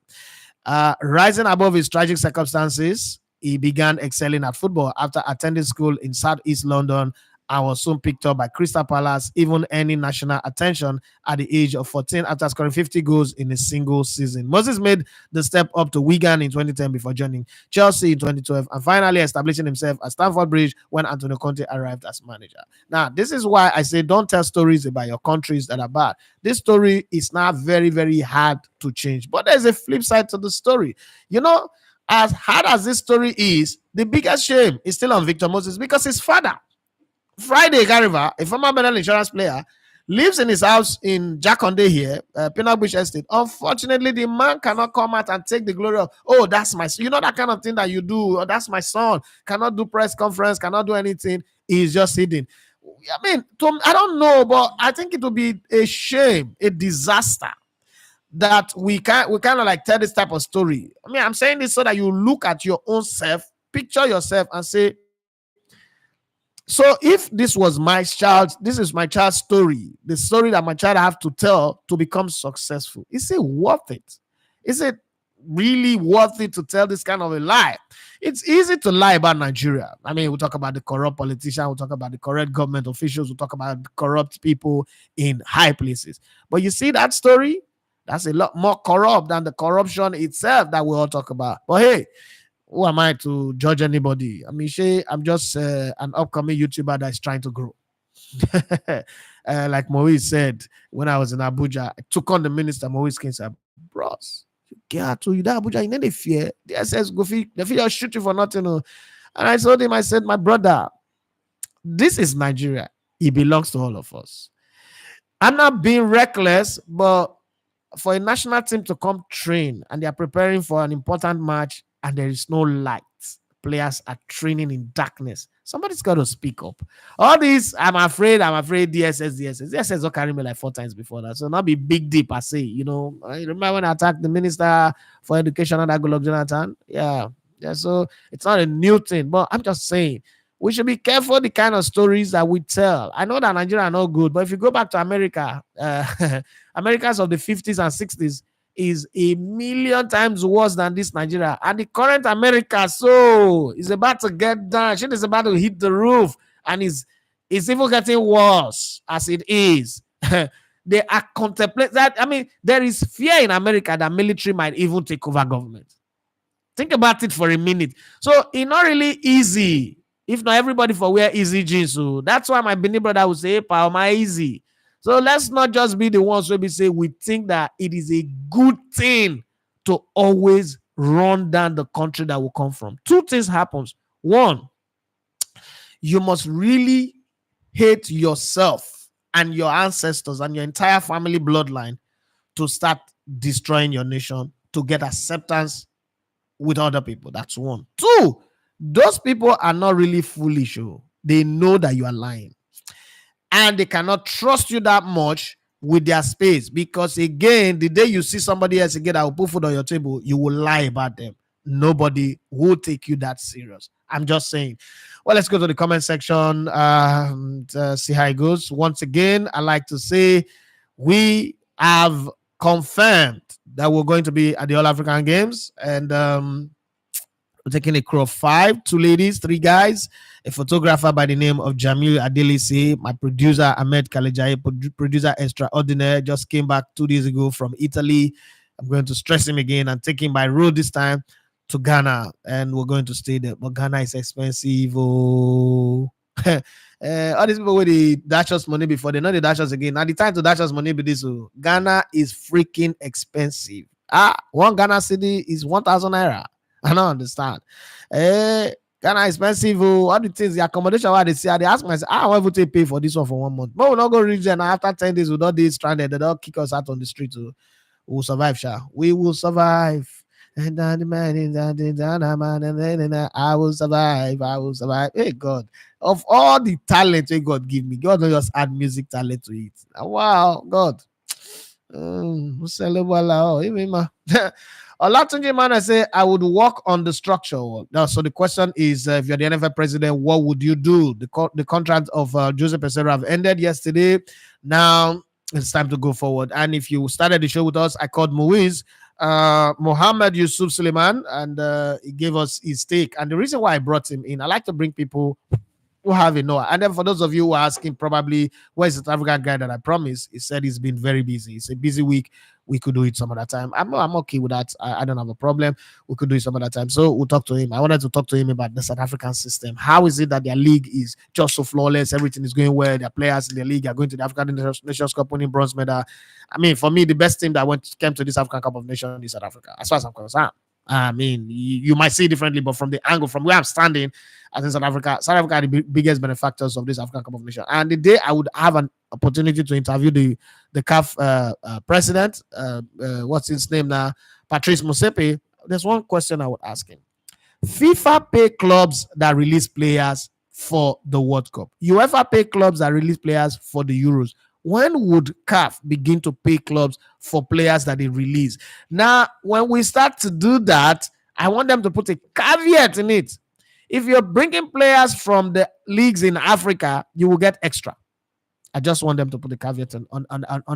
Rising above his tragic circumstances, he began excelling at football after attending school in Southeast London and was soon picked up by Crystal Palace, even earning national attention at the age of 14 after scoring 50 goals in a single season. Moses made the step up to Wigan in 2010 before joining Chelsea in 2012 and finally establishing himself at Stamford Bridge when Antonio Conte arrived as manager. Now, this is why I say don't tell stories about your countries that are bad. This story is now very, very hard to change. But there's a flip side to the story. As hard as this story is, the biggest shame is still on Victor Moses because his father, Friday Gariva, a former Benel insurance player, lives in his house in Jakonde here, Pinal Bush Estate. Unfortunately, the man cannot come out and take the glory of, oh, that's my son. That kind of thing that you do, oh, that's my son. Cannot do press conference, cannot do anything. He's just hidden. I mean, I don't know, but I think it would be a shame, a disaster that we kind of like tell this type of story. I mean, I'm saying this so that you look at your own self, picture yourself and say, so if this was this is my child's story, the story that my child have to tell to become successful, is it worth it? Is it really worth it to tell this kind of a lie? It's easy to lie about Nigeria. I mean, we'll talk about the corrupt politicians, we'll talk about the corrupt government officials, we'll talk about the corrupt people in high places. But you see that story? That's a lot more corrupt than the corruption itself that we all talk about. But hey, who am I to judge anybody? I mean, I'm just an upcoming YouTuber that is trying to grow. Like Maurice said, when I was in Abuja, I took on the minister. Maurice came and said, bros, you get to you that Abuja, you know they fear. The SS go they feel shoot you for nothing. Oh. And I told him, I said, my brother, this is Nigeria. It belongs to all of us. I'm not being reckless, but for a national team to come train and they are preparing for an important match and there is no light, players are training in darkness. Somebody's got to speak up. All this, I'm afraid, DSS don't carry me like 4 times before that. So not be big deep, I say. You know, I remember when I attacked the minister for education under Goodluck Jonathan? Yeah. So it's not a new thing, but I'm just saying we should be careful the kind of stories that we tell. I know that Nigeria are not good, but if you go back to America, Americans of the 50s and 60s is a million times worse than this Nigeria. And the current America, so is about to get down. Shit is about to hit the roof, and it's even getting worse as it is. They are contemplating that. I mean, there is fear in America that military might even take over government. Think about it for a minute. So it's not really easy. If not everybody for wear easy jeans. So that's why my Benin brother would say, hey, pal, my easy. So let's not just be the ones where we say we think that it is a good thing to always run down the country that will come from. Two things happens. One, you must really hate yourself and your ancestors and your entire family bloodline to start destroying your nation to get acceptance with other people. That's one. Two, those people are not really foolish. They know that you are lying. And they cannot trust you that much with their space. Because again, the day you see somebody else again that will put food on your table, you will lie about them. Nobody will take you that serious. I'm just saying. Well, let's go to the comment section to see how it goes. Once again, I like to say we have confirmed that we're going to be at the All African Games, and we're taking a crew of 5, 2 ladies, 3 guys, a photographer by the name of Jamil Adelisi, my producer Ahmed Kalejaye, producer extraordinaire, just came back 2 days ago from Italy. I'm going to stress him again and take him by road this time to Ghana, and we're going to stay there. But Ghana is expensive. Oh. All these people with the dash us money before, they know the dash us again. Now the time to dash us money be this. Ghana is freaking expensive. One Ghana city is 1,000 naira. I don't understand. Ghana expensive. All the things, the accommodation, what they see, they ask myself, I want to pay for this one for 1 month. But we'll not go reach there. Now after 10 days, we'll not be stranded. They don't kick us out on the street. We'll survive, Sha. We will survive. And I will survive. I will survive. Hey God, of all the talent God give me, God don't just add music talent to it. Wow, God. Olatunji man, I say I would work on the structure. Now, so the question is, if you're the NFF president, what would you do? The contract of Jose Peseiro have ended yesterday. Now it's time to go forward. And if you started the show with us, I called Muiz, Mohammed Yusuf Suleiman, and he gave us his take. And the reason why I brought him in, I like to bring people who have it. And then for those of you who are asking, probably where's the South African guy that I promised? He said he's been very busy. It's a busy week. We could do it some other time. I'm okay with that. I don't have a problem. We could do it some other time. So we'll talk to him. I wanted to talk to him about the South African system. How is it that their league is just so flawless? Everything is going well. Their players in the league are going to the African Nations Cup, winning bronze medal. I mean, for me, the best team that came to this African Cup of Nations is South Africa, as far as I'm concerned. I mean, you might see it differently, but from the angle, from where I'm standing, I think South Africa are the biggest benefactors of this African Cup of Nations. And the day I would have an opportunity to interview the CAF president, what's his name now, Patrice Motsepe, there's one question I would ask him. FIFA pay clubs that release players for the World Cup. UEFA pay clubs that release players for the Euros. When would CAF begin to pay clubs for players that they release? Now, when we start to do that, I want them to put a caveat in it. If you're bringing players from the leagues in Africa, you will get extra. I just want them to put a caveat on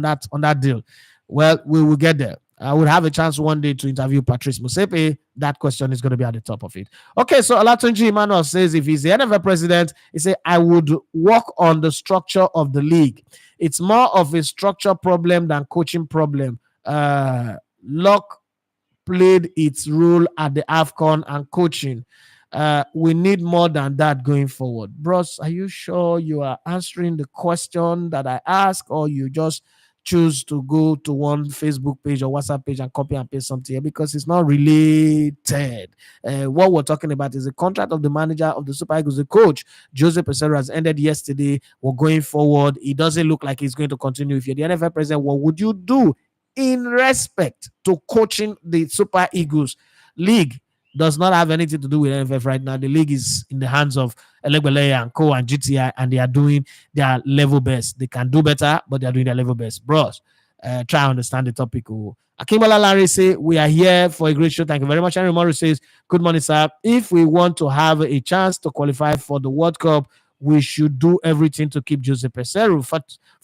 that deal. Well, we will get there. I would have a chance one day to interview Patrice Motsepe. That question is going to be at the top of it. Okay, so Olatunji Emmanuel says if he's the NFL president, he said, I would work on the structure of the league. It's more of a structure problem than coaching problem. Luck played its role at the AFCON and coaching. We need more than that going forward. Bros, are you sure you are answering the question that I asked, or you just choose to go to one Facebook page or WhatsApp page and copy and paste something here? Because it's not related. What we're talking about is the contract of the manager of the Super Eagles, the coach, Jose Peseiro, has ended yesterday. We're going forward. It doesn't look like he's going to continue. If you're the NFL president, what would you do in respect to coaching the Super Eagles? League does not have anything to do with NFF right now. The league is in the hands of Elegbele and Co and GTI, and they are doing their level best. They can do better, but they are doing their level best. Bros, try to understand the topic. Akimbola Larry say, we are here for a great show. Thank you very much. Henry Morris says, good morning, sir. If we want to have a chance to qualify for the World Cup, we should do everything to keep Jose Peseiro.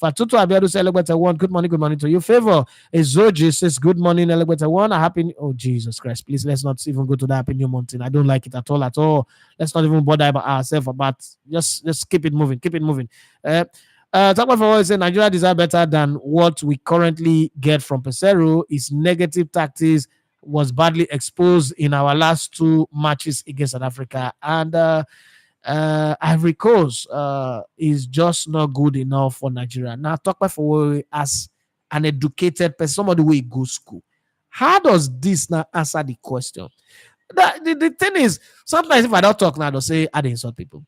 Fatutu Abiadu says, Elegbete one. Good morning to you. Favor Ezoji says, good morning, Elegbete one. A happy, oh Jesus Christ, please let's not even go to that happy new mountain. I don't like it at all. Let's not even bother about ourselves about just keep it moving. Talk about for what say Nigeria deserve better than what we currently get from Peseiro. His negative tactics was badly exposed in our last two matches against South Africa, and Ivory Coast is just not good enough for Nigeria. Now, talk about for as an educated person, somebody who go school. How does this now answer the question? The thing is, sometimes if I don't talk now, they'll say I didn't insult people.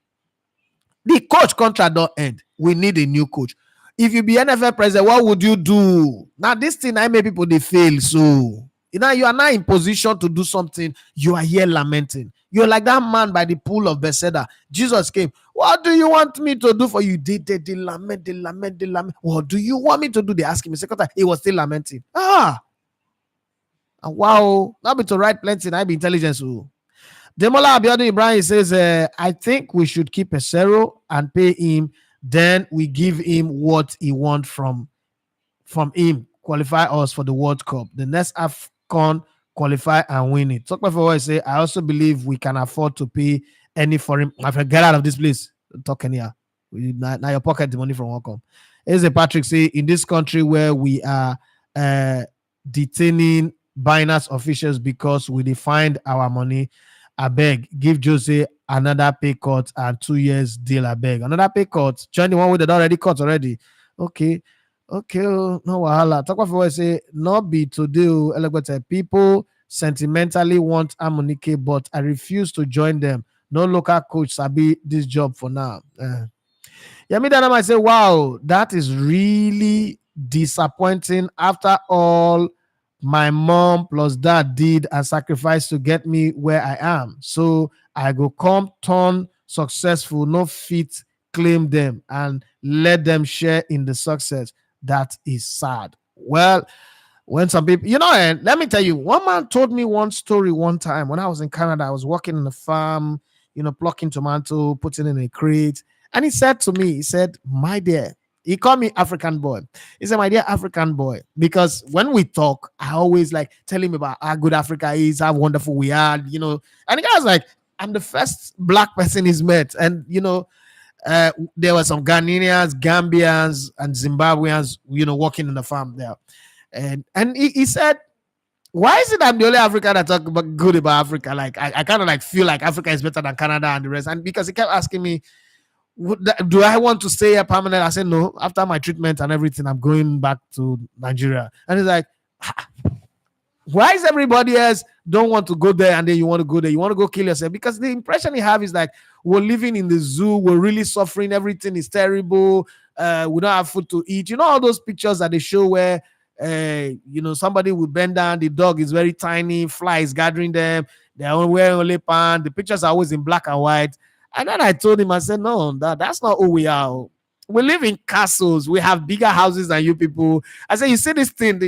The coach contract don't end. We need a new coach. If you be NFL president, what would you do? Now, this thing I make people they fail. So you are now in position to do something. You are here lamenting. You're like that man by the pool of Bethesda. Jesus came. What do you want me to do for you? They lament. What do you want me to do? They ask him. Second time, he was still lamenting. Wow. Now be to write plenty. I be intelligence. Demola Abiodun Ibrahim says, I think we should keep Peseiro and pay him. Then we give him what he wants from him. Qualify us for the World Cup. The next AFCON, qualify and win it. Talk about what I say. I also believe we can afford to pay any foreign. My friend, get out of this place. Talking here. Now your pocket the money from welcome. Here's a Patrick say, in this country where we are detaining Binance officials because we defined our money, I beg, give Jose another pay cut and 2 years deal. I beg. Another pay cut. Join the one with the already cut already. Okay, no wahala. Talk about what I say. Not be to do. People sentimentally want Amunike, but I refuse to join them. No local coach sabi this job for now. Yemi Dana might say, wow, that is really disappointing. After all my mom plus dad did and sacrificed to get me where I am. So I go come turn successful, no fit claim them and let them share in the success. That is sad. Well, when some people, and let me tell you, one man told me one story one time when I was in Canada. I was working in the farm, plucking tomato, putting in a crate. And he said to me, my dear, he called me African boy. He said, my dear African boy, because when we talk, I always like tell him about how good Africa is, how wonderful we are, And the guy was like, I'm the first black person he's met. And, there were some Ghanaians, Gambians, and Zimbabweans, working in the farm there. And he said, why is it I'm the only African that talk good about Africa? Like, I kind of like feel like Africa is better than Canada and the rest. And because he kept asking me, do I want to stay here permanent? I said, no, after my treatment and everything, I'm going back to Nigeria. And he's like, why is everybody else don't want to go there and then you want to go there? You want to go kill yourself? Because the impression he have is like, we're living in the zoo. We're really suffering. Everything is terrible. We don't have food to eat. All those pictures that they show where, somebody will bend down. The dog is very tiny. Flies gathering them. They're wearing only pants. The pictures are always in black and white. And then I told him, I said, no, that's not who we are. We live in castles. We have bigger houses than you people. I said, you see this thing,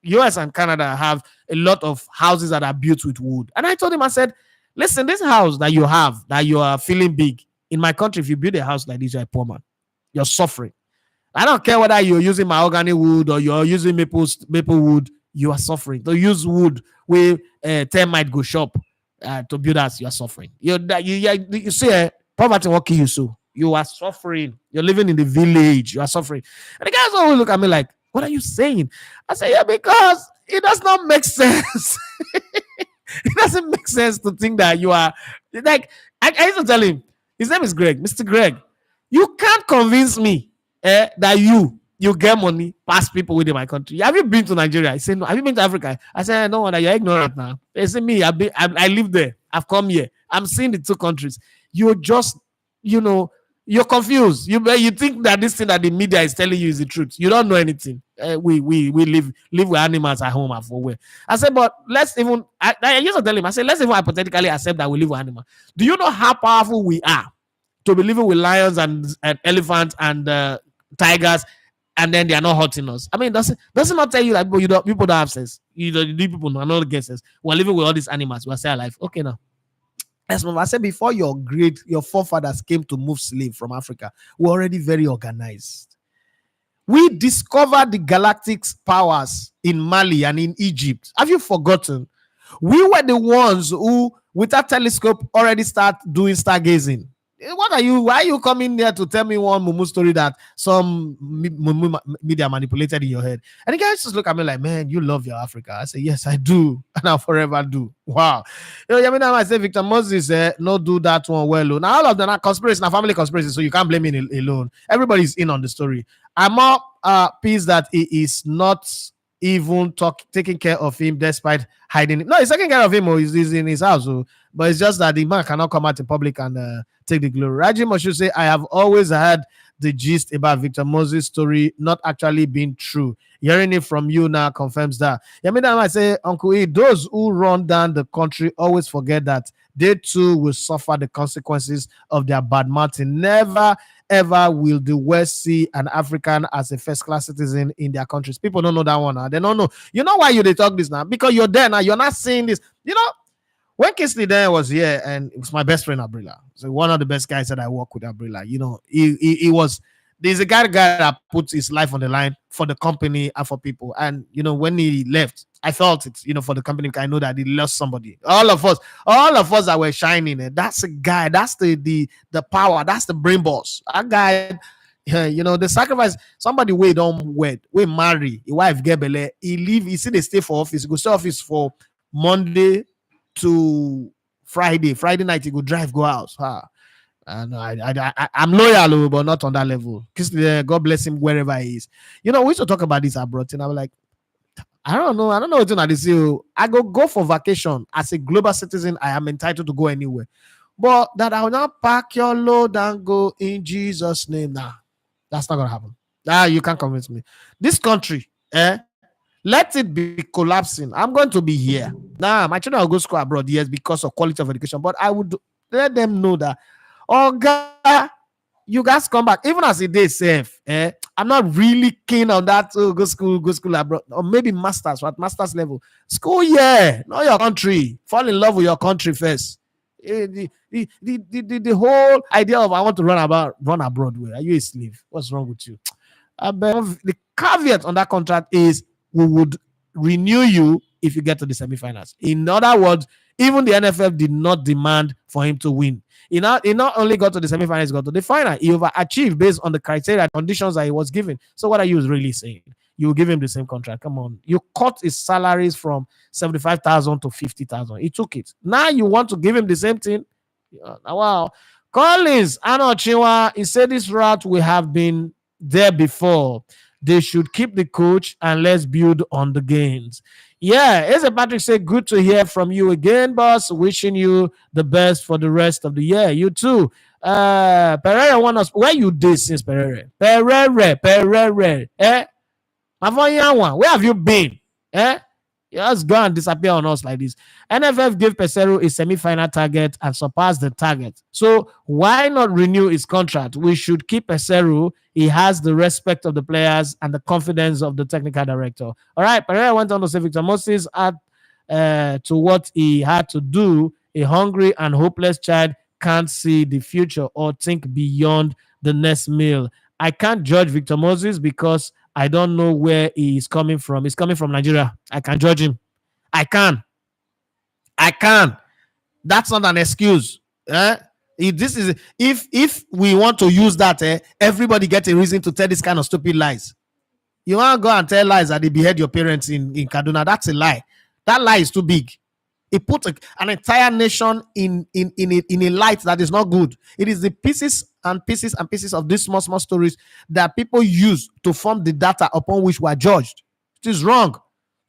US and Canada have a lot of houses that are built with wood. And I told him, I said, listen, this house that you have, that you are feeling big, in my country, if you build a house like this, you're a poor man. You're suffering. I don't care whether you're using mahogany wood or you're using maple wood, you are suffering. To use wood where termite go shop to build us, you are suffering. You see, poverty will kill you, so you are suffering. You're living in the village, you are suffering. And the guys always look at me like, what are you saying? I say, yeah, because it does not make sense. It doesn't make sense to think that you are like I used to tell him, his name is Greg, Mr. Greg. You can't convince me that you get money past people within my country. Have you been to Nigeria? I said no. Have you been to Africa? I said no. You're ignorant now. They say me. I live there. I've come here. I'm seeing the two countries. You're just you know you're confused. You think that this thing that the media is telling you is the truth. You don't know anything. We live with animals at home and for where. I said, but let's even. I used to tell him. I said, let's even hypothetically accept that we live with animals. Do you know how powerful we are to be living with lions and elephants and tigers, and then they are not hurting us? I mean, does it not tell you that people don't have sense? People are not get sense. We're living with all these animals. We're still alive. Okay, now. As I said before, your forefathers came to move slave from Africa. We're already very organized. We discovered the galactic powers in Mali and in Egypt. Have you forgotten? We were the ones who, with a telescope, already start doing stargazing. What are you? Why are you coming here to tell me one mumu story that some media manipulated in your head? And the guys just look at me like, man, you love your Africa. I say, yes, I do, and I'll forever do. Wow. I say Victor Moses no do that one well. Now all of them are conspiracy, now family conspiracy, so you can't blame me alone. Everybody's in on the story. I'm more pleased that he is not even taking care of him despite hiding it. No, he's taking care of him. He's in his house. But it's just that the man cannot come out in public and take the glory. Raji Moshu say, I have always had the gist about Victor Moses' story not actually being true. Hearing it from you now confirms that. I say, Uncle E, those who run down the country always forget that they too will suffer the consequences of their bad mouthing. Never ever will the West see an African as a first-class citizen in their countries. People don't know that one now. They don't know. You know why they talk this now? Because you're there now. You're not seeing this. When Kingsley there was here, and it was my best friend Abrila. So one of the best guys that I work with, Abrila. He was. There's a guy that puts his life on the line for the company and for people. And when he left, I felt it. For the company, I know that he lost somebody. All of us that were shining. That's a guy. That's the power. That's the brain boss. That guy. The sacrifice. Somebody don't wed, marry, your wife get belle. He leave. He see they stay for office. He go stay office for Monday to Friday. Friday night he go drive, go out. And I'm loyal, but not on that level. God bless him wherever he is. We used to talk about this abroad, and I was like, I don't know what to say. I go for vacation as a global citizen. I am entitled to go anywhere, but that I will not pack your load and go in Jesus' name. Nah, that's not gonna happen. You can't convince me. This country, let it be collapsing. I'm going to be here. My children will go school abroad, yes, because of quality of education. But I would let them know that, God, you guys come back. Even as a day safe, I'm not really keen on that. Go school abroad, or maybe masters, at master's level. School, not your country. Fall in love with your country first. The whole idea of I want to run abroad. Are you a slave? What's wrong with you? The caveat on that contract is we would renew you if you get to the semifinals. In other words, even the NFF did not demand for him to win. He not only got to the semifinals, he got to the final. He overachieved based on the criteria conditions that he was given. So what are you really saying? You give him the same contract. Come on. You cut his salaries from 75,000 to 50,000. He took it. Now you want to give him the same thing? Wow. Collins, Anochiwa, he said this route we have been there before. They should keep the coach and let's build on the gains. Eze Patrick said, good to hear from you again, boss. Wishing you the best for the rest of the year. You too. Pereira want us. Where you did since Pereira? Pereira. Where have you been? You just go and disappear on us like this. NFF gave Peseiro a semi-final target and surpassed the target. So why not renew his contract? We should keep Peseiro. He has the respect of the players and the confidence of the technical director. All right, Pereira went on to say Victor Moses had to what he had to do. A hungry and hopeless child can't see the future or think beyond the next meal. I can't judge Victor Moses because I don't know where he is coming from. He's coming from Nigeria. I can judge him. I can. That's not an excuse. If we want to use that, everybody gets a reason to tell this kind of stupid lies. You want to go and tell lies that they behead your parents in Kaduna? That's a lie. That lie is too big. It put an entire nation in a light that is not good. It is the pieces and pieces and pieces of these small stories that people use to form the data upon which we are judged. It is wrong.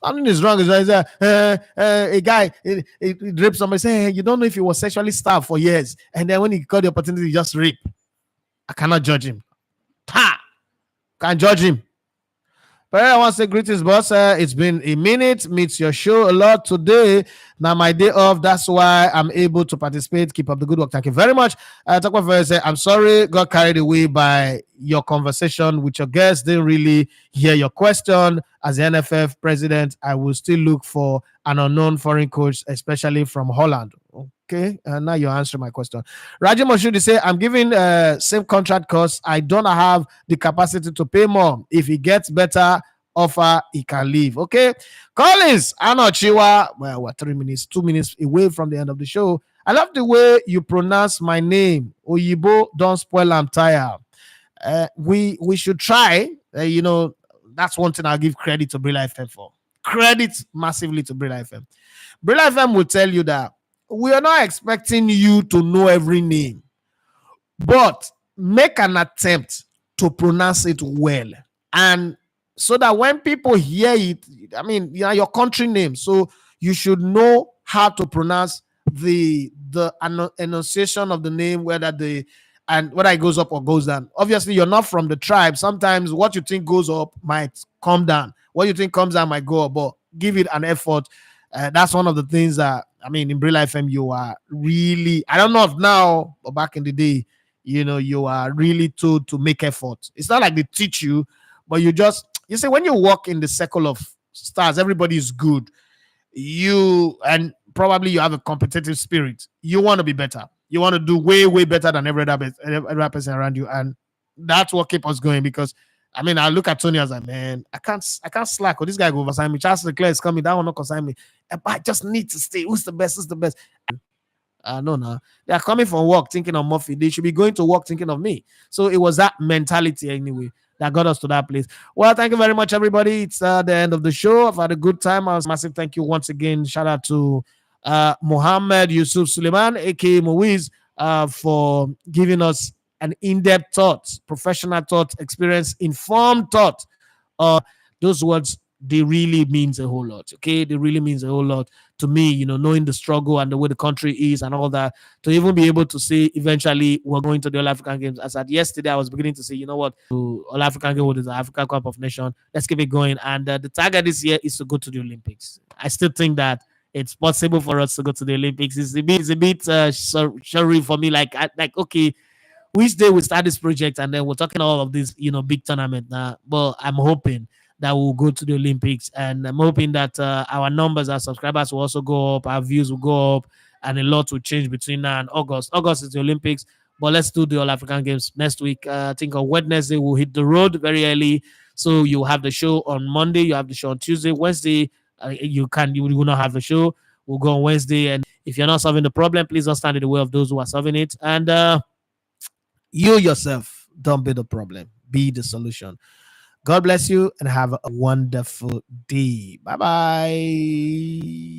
Something is wrong. Is a guy it raped somebody. Say, hey, you don't know if he was sexually starved for years, and then when he got the opportunity, he just rape. I cannot judge him. Ha! Can't judge him. But I want to say greetings, boss. It's been a minute. Meets your show a lot today. Now my day off. That's why I'm able to participate. Keep up the good work. Thank you very much. Talk about say, I'm sorry, got carried away by your conversation with your guests. Didn't really hear your question. As the NFF president, I will still look for an unknown foreign coach, especially from Holland. Okay, now you're answering my question. Raji Moshudi say, I'm giving same contract cost. I don't have the capacity to pay more. If he gets better offer, he can leave. Okay. Collins, Anochiwa. Well, we're 2 minutes away from the end of the show. I love the way you pronounce my name. Oyibo, don't spoil, I'm tired. We should try. That's one thing I'll give credit to Brilla FM for. Credit massively to Brilla FM. Brilla FM will tell you that we are not expecting you to know every name, but make an attempt to pronounce it well. And so that when people hear it, I mean, your country name, so you should know how to pronounce the enunciation of the name, whether it goes up or goes down. Obviously, you're not from the tribe. Sometimes what you think goes up might come down. What you think comes down might go up, but give it an effort. That's one of the things that, I mean, in Brilla FM, you are really, I don't know if now, but back in the day, you are really told to make effort. It's not like they teach you, but you see, when you walk in the circle of stars, everybody is good. And probably you have a competitive spirit. You want to be better. You want to do way, way better than every other person around you. And that's what keeps us going, because I mean, I look at Tony as like, man, I can't slack. Or this guy go oversign me. Charles Leclerc is coming. That one not consign me. I just need to stay. Who's the best? Who's the best? No. They are coming from work thinking of Murphy. They should be going to work thinking of me. So it was that mentality anyway that got us to that place. Well, thank you very much, everybody. It's the end of the show. I've had a good time. I was massive thank you once again. Shout out to Mohammed Yusuf Suleiman, aka Moiz, for giving us an in-depth thought, professional thought, experience, informed thought. Those words, they really means a whole lot. Okay, they really means a whole lot to me. Knowing the struggle and the way the country is and all that, to even be able to say eventually we're going to the All African Games. As at yesterday, I was beginning to say, you know what, All African Games is the Africa Cup of Nations. Let's keep it going. And the target this year is to go to the Olympics. I still think that it's possible for us to go to the Olympics. It's a bit sorry for me. Like okay, which day we start this project and then we're talking all of this, big tournament now. But I'm hoping that we'll go to the Olympics, and I'm hoping that our numbers, our subscribers will also go up, our views will go up, and a lot will change between now and August. August is the Olympics, but let's do the All African Games next week. I think on Wednesday we'll hit the road very early, so you have the show on Monday, you have the show on Tuesday, Wednesday. You will not have the show. We'll go on Wednesday, and if you're not solving the problem, please don't stand in the way of those who are solving it. And you yourself, don't be the problem, be the solution. God bless you and have a wonderful day. Bye bye.